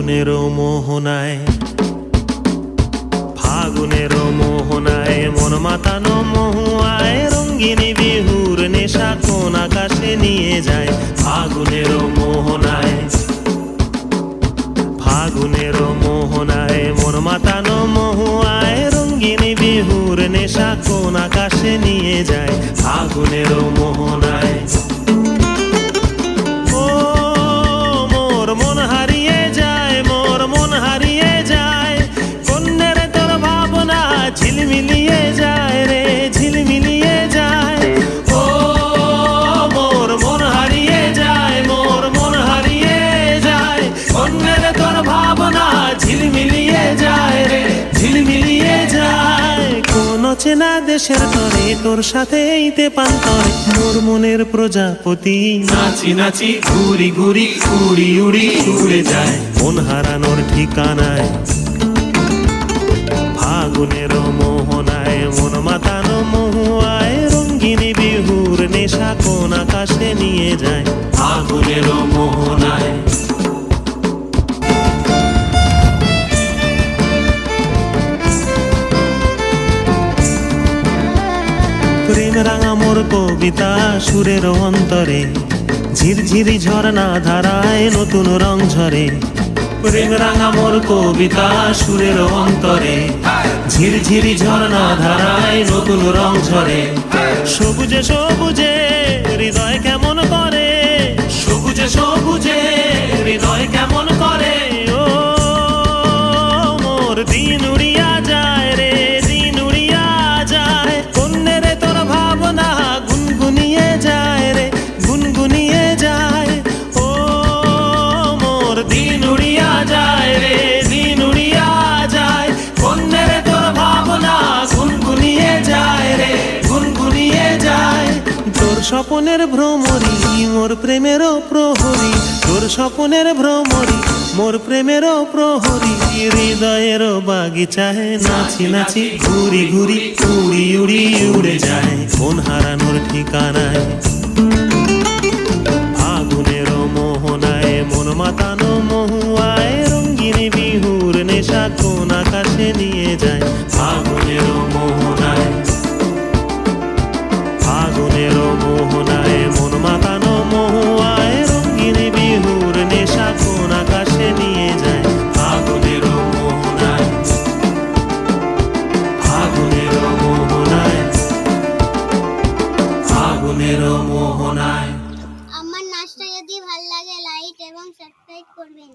ফাগুনেরও মোহনায়, ফাগুনেরও মোহনায় মন মাতানো মহুয়ায় রঙ্গিনী বিহুর নেশা কোন আকাশে নিয়ে যায়। ফাগুনেরও মোহনায়, ফাগুনেরও মোহনায় মন মাতানো মহুয়ায় রঙ্গিনী বিহুর নেশা কোন আকাশে নিয়ে যায়। ফাগুনেরও মোহনায় মন হারিয়ে যায়, মোর মন হারিয়ে যায়, কন্যের তোর ভাবনা ঝিলমিলিয়ে যায় রে, ঝিলমিলিয়ে যায়। ও মোর মন হারিয়ে যায়, মোর মন হারিয়ে যায়, কন্যের তোর ভাবনা ঝিলমিলিয়ে যায় রে, ঝিলমিলিয়ে যায়। কোন চেনা দেশের তরে তোর সাথে এইতে পান্তরে মোর মনের প্রজাপতি নাচি নাচি ঘুরি ঘুরি উড়ি উড়ি উড়ে যায় মন হারানোর ঠিকানায়। ফাগুনেরও মোহনায় মন মাতানো মহুয়ায় রঙ্গিনী বিহুর নেশা কোন আকাশে নিয়ে যায়। ফাগুনেরও মোহনায় প্রেম রাঙা মোর কবিতা সুরের অন্তরে ঝিরঝিরি ঝর্ণা ধারায় নতুন রং ঝরে। প্রেম রাঙা মোর কবিতা সুরের অন্তরে ঝিরঝিরি ঝর্ণা ধারায় নতুন রং ঝরে। সবুজে সবুজে হৃদয় কেমন করে, সবুজে সবুজে হৃদয় কেমন করে। ও মোর দিন উড়িয়া যায় রে, দিন উড়িয়া যায়, কন্যের তোর ভাবনা গুনগুনিয়ে যায় রে, গুনগুনিয়ে যায়। ও মোর দিন উড়িয়া যায় রে, দিন উড়িয়া যায়, কন্যের তোর ভাবনা গুনগুনিয়ে যায় রে, গুনগুনিয়ে যায়। তোর স্বপনের ভ্রমরি মোর প্রেমেরও প্রহরী, তোর স্বপনের ভ্রমরি মোর প্রেমেরও প্রহরী। হৃদয়েরও বাগিচায় নাচি নাচি ঘুরি ঘুরি উড়ি উড়ি উড়ে যায় মন হারানোর ঠিকানায়। ফাগুনেরও মোহনায় মন মাতানো মহুয়ায় রঙ্গিনী বিহুর নেশা কোন আকাশে নিয়ে যায়। ফাগুনেরও মোহনায়, ফাগুনেরও মোহনায় মন মাতানো মহুয়ায় রঙ্গিনী বিহুর নেশা কোন আকাশে নিয়ে যায়। ফাগুনেরও মোহনায়, ফাগুনেরও মোহনায়, ফাগুনেরও মোহনায়। আমার নাচটা যদি ভালো লাগে লাইক এবং সাবস্ক্রাইব করবেন।